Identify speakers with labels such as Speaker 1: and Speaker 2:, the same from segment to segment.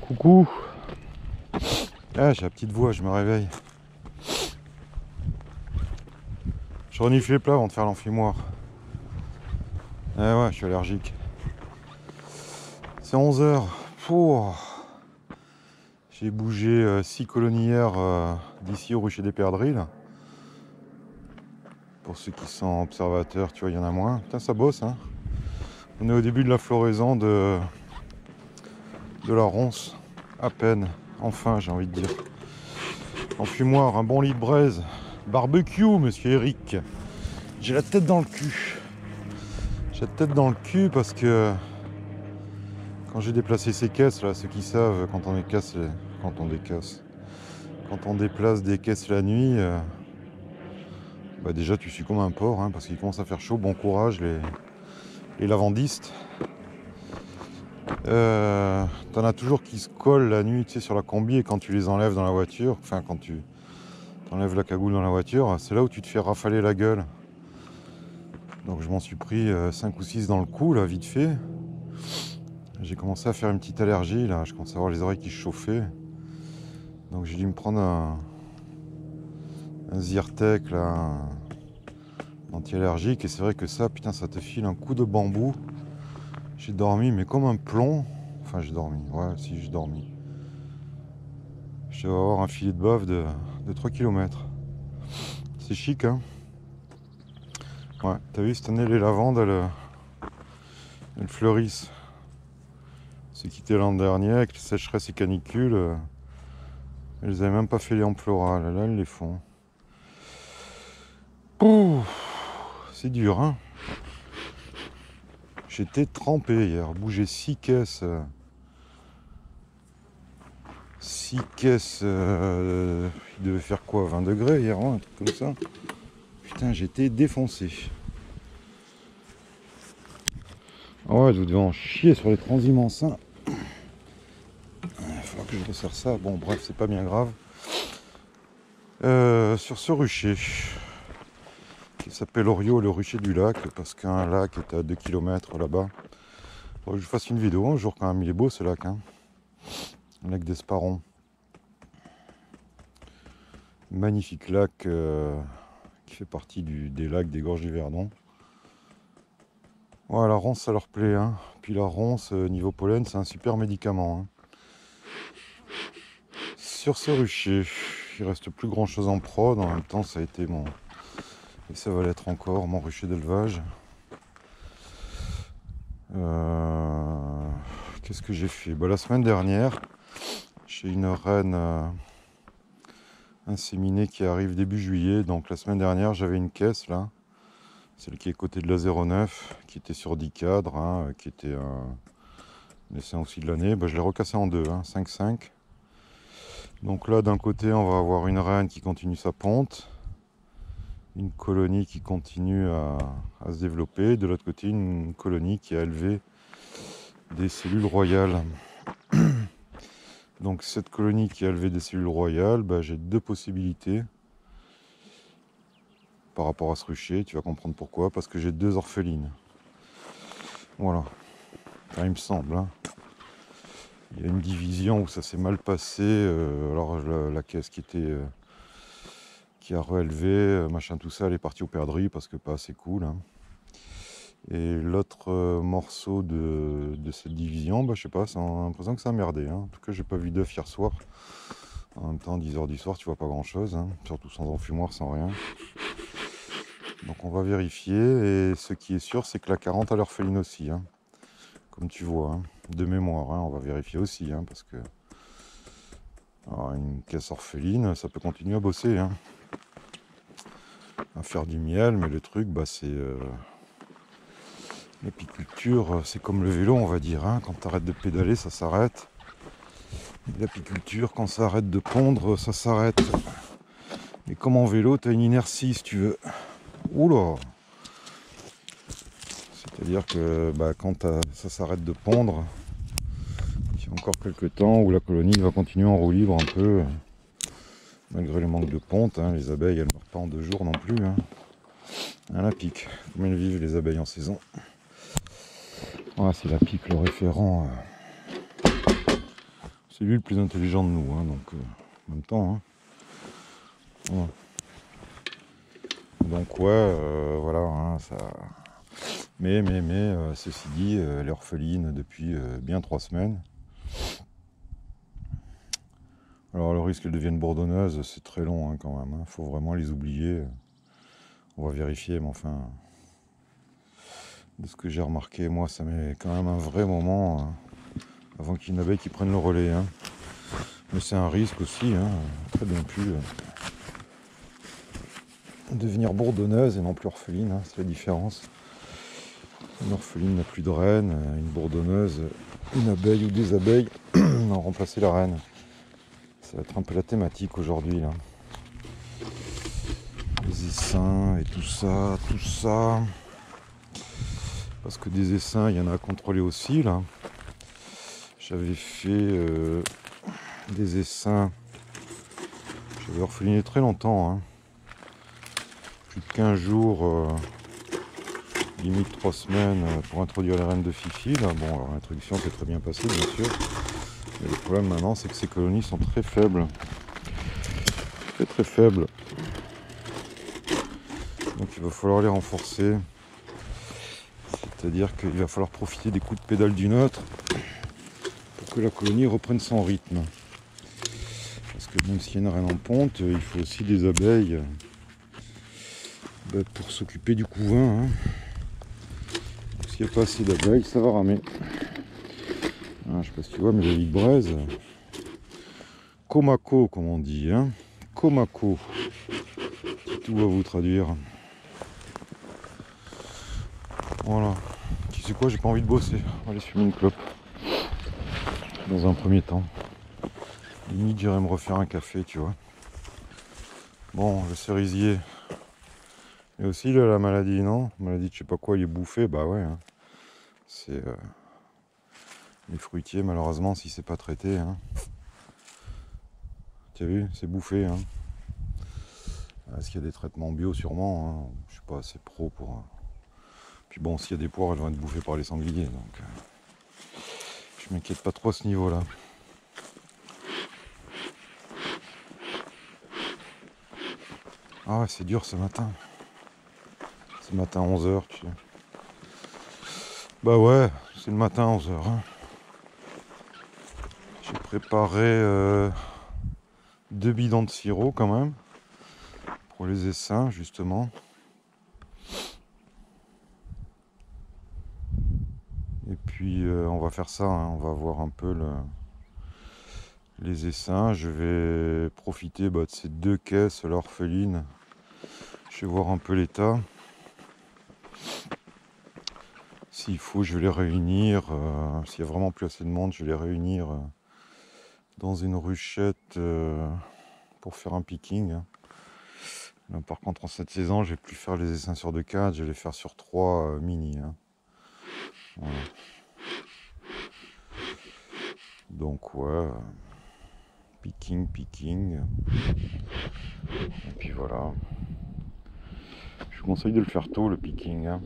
Speaker 1: Coucou. Ah, j'ai la petite voix, je me réveille. Je renifle les plats avant de faire l'enfumoir. Ah ouais, je suis allergique. C'est 11 h. J'ai bougé 6 colonies hier d'ici au rucher des Perdrix. Là. Pour ceux qui sont observateurs, tu vois, il y en a moins. Putain, ça bosse, hein. On est au début de la floraison de la ronce. À peine. Enfin, j'ai envie de dire. Enfumoir, un bon lit de braise. Barbecue, monsieur Eric. J'ai la tête dans le cul. J'ai la tête dans le cul parce que quand j'ai déplacé ces caisses, là, ceux qui savent, quand on déplace des caisses la nuit, bah déjà tu suis comme un porc, hein, parce qu'il commence à faire chaud. Bon courage les lavandistes. T'en as toujours qui se collent la nuit, tu sais, sur la combi, et quand tu les enlèves dans la voiture, enfin quand tu enlèves la cagoule dans la voiture, c'est là où tu te fais rafaler la gueule. Donc je m'en suis pris 5 ou 6 dans le cou, là, vite fait. J'ai commencé à faire une petite allergie, là. Je commençais à avoir les oreilles qui se chauffaient. Donc j'ai dû me prendre un Zyrtec, là, un anti-allergique. Et c'est vrai que ça, putain, ça te file un coup de bambou. J'ai dormi, mais comme un plomb. Enfin, j'ai dormi. Ouais, si, j'ai dormi. Je vais avoir un filet de bave de 3 km. C'est chic, hein. Ouais, t'as vu, cette année, les lavandes, elles fleurissent. C'est quitté l'an dernier avec les sécheresses et canicules. Elles n'avaient même pas fait les lampes florales. Là, elles les font. Ouh, c'est dur, hein. J'étais trempé hier. Bougé 6 caisses. 6 caisses. Il devait faire quoi, 20 degrés hier, hein, un truc comme ça. Putain, j'étais défoncé. Ah ouais, vous devez en chier sur les transhumants. Il va falloir que je resserre ça. Bon, bref, c'est pas bien grave. Sur ce rucher qui s'appelle Orio, le rucher du lac, parce qu'un lac est à 2 km là-bas. Faudrait que je fasse une vidéo un jour quand même. Il est beau ce lac, hein. Le lac d'Esparon. Magnifique lac qui fait partie des lacs des Gorges du Verdon. Ouais, la ronce ça leur plaît, hein. Puis la ronce niveau pollen c'est un super médicament, hein. Sur ce rucher, il reste plus grand chose en prod. En même temps ça a été mon, et ça va l'être encore, mon rucher d'élevage. Qu'est-ce que j'ai fait? Bah, la semaine dernière j'ai une reine inséminée qui arrive début juillet. Donc la semaine dernière j'avais une caisse là, celle qui est côté de la 09, qui était sur 10 cadres, hein, qui était un essaim aussi de l'année. Bah, je l'ai recassé en deux, hein, 5-5. Donc là d'un côté on va avoir une reine qui continue sa ponte, une colonie qui continue à se développer, de l'autre côté une colonie qui a élevé des cellules royales. Donc cette colonie qui a élevé des cellules royales, bah, j'ai deux possibilités par rapport à ce rucher. Tu vas comprendre pourquoi, parce que j'ai deux orphelines. Voilà, enfin, il me semble, hein. Il y a une division où ça s'est mal passé, alors la caisse qui a réélevé, machin tout ça, elle est partie au perdrix parce que pas assez cool, hein. Et l'autre morceau de cette division, bah, je sais pas, j'ai l'impression que ça a merdé, hein. En tout cas, j'ai pas vu d'œuf hier soir. En même temps, 10 h du soir, tu vois pas grand chose, hein. Surtout sans enfumoir, sans rien. Donc on va vérifier. Et ce qui est sûr, c'est que la 40 a l'orpheline aussi, hein. Comme tu vois, hein. De mémoire, hein. On va vérifier aussi, hein, parce que alors, une caisse orpheline, ça peut continuer à bosser, hein. À faire du miel, mais le truc, bah, c'est... l'apiculture, c'est comme le vélo, on va dire, hein. Quand tu arrêtes de pédaler, ça s'arrête. L'apiculture, quand ça arrête de pondre, ça s'arrête. Et comme en vélo, tu as une inertie, si tu veux. Oula! C'est-à-dire que bah, quand ça s'arrête de pondre, il y a encore quelques temps où la colonie va continuer en roue libre un peu. Malgré le manque de ponte, hein. Les abeilles, elles ne meurent pas en 2 jours non plus, hein. À la pique. Comme elles vivent les abeilles en saison. Voilà, c'est la pique, le référent C'est lui le plus intelligent de nous, hein, donc en même temps. Hein. Voilà. Donc ouais, voilà, hein, ça. Mais ceci dit, elle est orpheline depuis bien 3 semaines. Alors le risque qu'elle devienne bourdonneuse, c'est très long hein, quand même. Hein. Faut vraiment les oublier. On va vérifier, mais enfin, de ce que j'ai remarqué, moi, ça met quand même un vrai moment hein, avant qu'il y ait une abeille qui prenne le relais. Hein. Mais c'est un risque aussi, hein, très bien pu devenir bourdonneuse et non plus orpheline, hein, c'est la différence. Une orpheline n'a plus de reine, une bourdonneuse, une abeille ou des abeilles ont remplacé la reine. Ça va être un peu la thématique aujourd'hui là. Les essaims et tout ça, tout ça. Parce que des essaims, il y en a à contrôler aussi là. J'avais fait des essaims. J'avais orpheliné très longtemps. Hein. Plus de 15 jours, limite 3 semaines pour introduire les reines de Fifi. Là. Bon, alors l'introduction s'est très bien passée bien sûr. Mais le problème maintenant, c'est que ces colonies sont très faibles. Très faibles. Donc il va falloir les renforcer. C'est-à-dire qu'il va falloir profiter des coups de pédale d'une autre pour que la colonie reprenne son rythme. Parce que même s'il y a une reine en ponte, il faut aussi des abeilles pour s'occuper du couvain. Hein. S'il n'y a pas assez d'abeilles, ça va ramer. Ah, je ne sais pas si tu vois, mais la vie de braise. Komako, comme on dit. Hein. Komako. Tout va vous traduire. Voilà. Tu sais quoi, j'ai pas envie de bosser. On va aller fumer une clope. Dans un premier temps. Limite, j'irai me refaire un café, tu vois. Bon, le cerisier. Et aussi, il a la maladie, non? Maladie de je sais pas quoi, il est bouffé. Bah ouais. Hein. C'est... les fruitiers, malheureusement, si c'est pas traité. Hein. Tu as vu? C'est bouffé. Hein. Est-ce qu'il y a des traitements bio? Sûrement. Hein. Je suis pas assez pro pour... Puis bon, s'il y a des poires, elles vont être bouffées par les sangliers. Donc, je m'inquiète pas trop à ce niveau-là. Ah ouais, c'est dur ce matin. Ce matin 11h, tu sais. Bah ouais, c'est le matin 11h. Hein. J'ai préparé 2 bidons de sirop quand même. Pour les essaims, justement. Et puis on va faire ça, hein. On va voir un peu les essaims. Je vais profiter de ces 2 caisses, l'orpheline. Je vais voir un peu l'état. S'il faut, je vais les réunir. S'il y a vraiment plus assez de monde, je vais les réunir dans une ruchette pour faire un picking. Là, par contre, en cette saison, je vais plus faire les essaims sur 2 cadres, je vais les faire sur 3 mini. Hein. Voilà. Donc ouais, picking. Et puis voilà. Je vous conseille de le faire tôt le picking. Hein.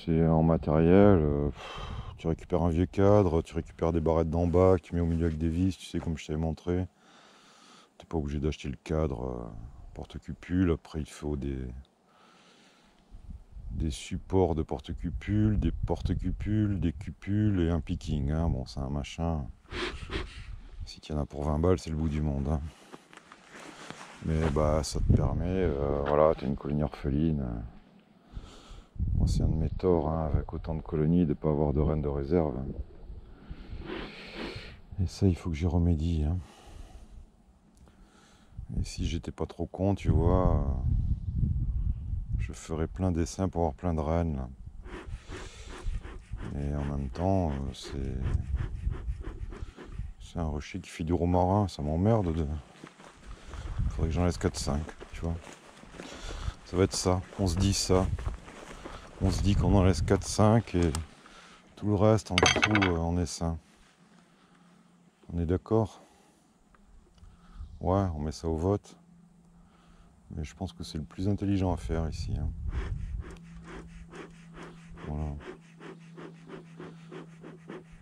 Speaker 1: C'est en matériel. Tu récupères un vieux cadre, tu récupères des barrettes d'en bas, que tu mets au milieu avec des vis, tu sais comme je t'avais montré. T'es pas obligé d'acheter le cadre porte-cupule. Après il faut des supports de porte-cupule, des porte-cupules, des cupules et un picking. Hein. Bon, c'est un machin. Si tu en as pour 20 balles, c'est le bout du monde. Hein. Mais bah, ça te permet, voilà, tu as une colonie orpheline. Moi, c'est un de mes torts, hein, avec autant de colonies, de ne pas avoir de reine de réserve. Et ça, il faut que j'y remédie. Hein. Et si j'étais pas trop con, tu vois, je ferais plein d'essaims pour avoir plein de reines. Là. Et en même temps, c'est un rocher qui fait du romarin, ça m'emmerde. Il faudrait que j'en laisse 4-5, tu vois. Ça va être ça, on se dit ça. On se dit qu'on en laisse 4-5 et tout le reste en dessous en essaim. On est d'accord? Ouais, on met ça au vote. Mais je pense que c'est le plus intelligent à faire ici. Hein. Voilà.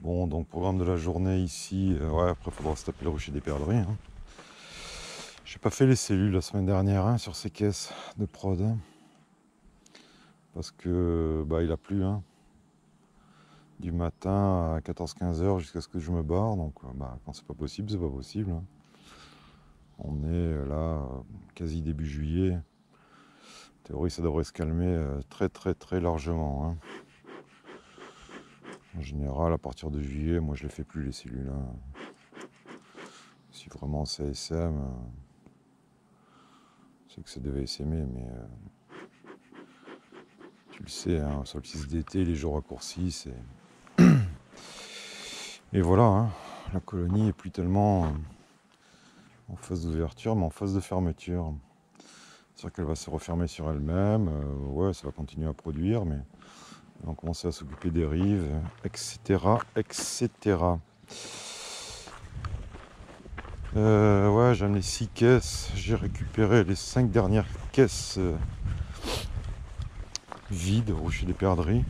Speaker 1: Bon, donc programme de la journée ici, ouais, après il faudra se taper le rocher des perdrix. Hein. J'ai pas fait les cellules la semaine dernière hein, sur ces caisses de prod. Hein, parce que bah il a plu hein, du matin à 14-15 heures jusqu'à ce que je me barre. Donc bah, quand c'est pas possible, c'est pas possible. Hein. On est là quasi début juillet. En théorie ça devrait se calmer très largement. Hein. En général, à partir de juillet, moi je les fais plus les cellules. Hein. Si vraiment c'est SM, c'est que ça devait s'aimer, mais tu le sais, hein, solstice d'été, les jours raccourcis, et voilà, hein, la colonie est plus tellement en phase d'ouverture, mais en phase de fermeture. C'est-à-dire qu'elle va se refermer sur elle-même, ouais, ça va continuer à produire, mais on va commencer à s'occuper des rives, etc., etc. Ouais, j'en ai 6 caisses. J'ai récupéré les 5 dernières caisses vides au rocher des perdrix.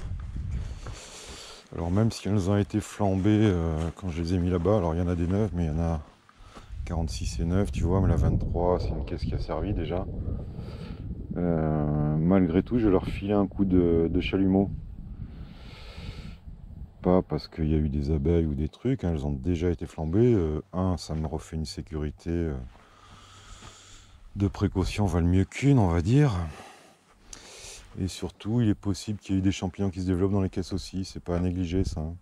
Speaker 1: Alors même si elles ont été flambées quand je les ai mis là-bas, alors il y en a des neuves, mais il y en a 46 et 9, tu vois, mais la 23, c'est une caisse qui a servi déjà. Malgré tout, je vais leur filer un coup de chalumeau. Pas parce qu'il y a eu des abeilles ou des trucs, hein, elles ont déjà été flambées. Ça me refait une sécurité de précaution, valent mieux qu'une, on va dire. Et surtout, il est possible qu'il y ait eu des champignons qui se développent dans les caisses aussi. C'est pas à négliger, ça. Hein.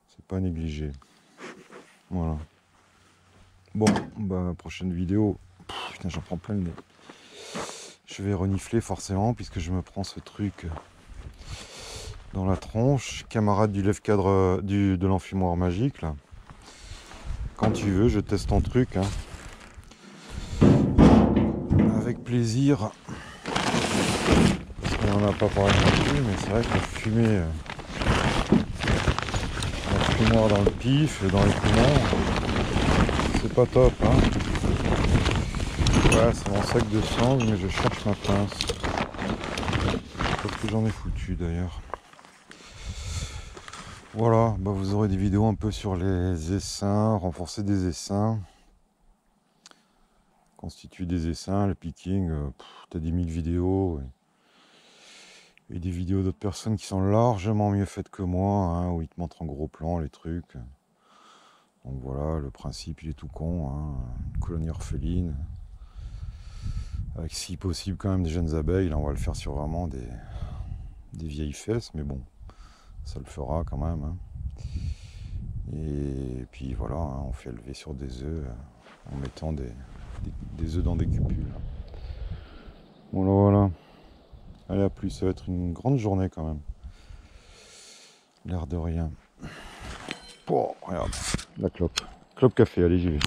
Speaker 1: C'est pas à négliger. Voilà. Bon, bah, prochaine vidéo. Putain, j'en prends plein le nez. Je vais renifler forcément, puisque je me prends ce truc dans la tronche. Camarade du lève-cadre de l'enfumoir magique, là. Quand tu veux, je teste ton truc. Hein. Avec plaisir. On n'en a pas parlé non plus, mais c'est vrai que la fumoir dans le pif et dans les poumons, c'est pas top. Hein. Ouais, c'est mon sac de sang, mais je cherche ma pince. Parce que j'en ai foutu d'ailleurs. Voilà, bah vous aurez des vidéos un peu sur les essaims, renforcer des essaims, constituer des essaims, le picking, t'as 10 000 vidéos. Et des vidéos d'autres personnes qui sont largement mieux faites que moi, hein, où ils te montrent en gros plan les trucs. Donc voilà, le principe il est tout con, hein, une colonie orpheline, avec si possible quand même des jeunes abeilles. Là on va le faire sur vraiment des vieilles fesses, mais bon, ça le fera quand même. Hein. Et puis voilà, hein, on fait élever sur des œufs en mettant des œufs dans des cupules. Voilà. Allez, à plus, ça va être une grande journée quand même. L'air de rien. Oh, regarde, la clope. Clope café, allez, j'y vais.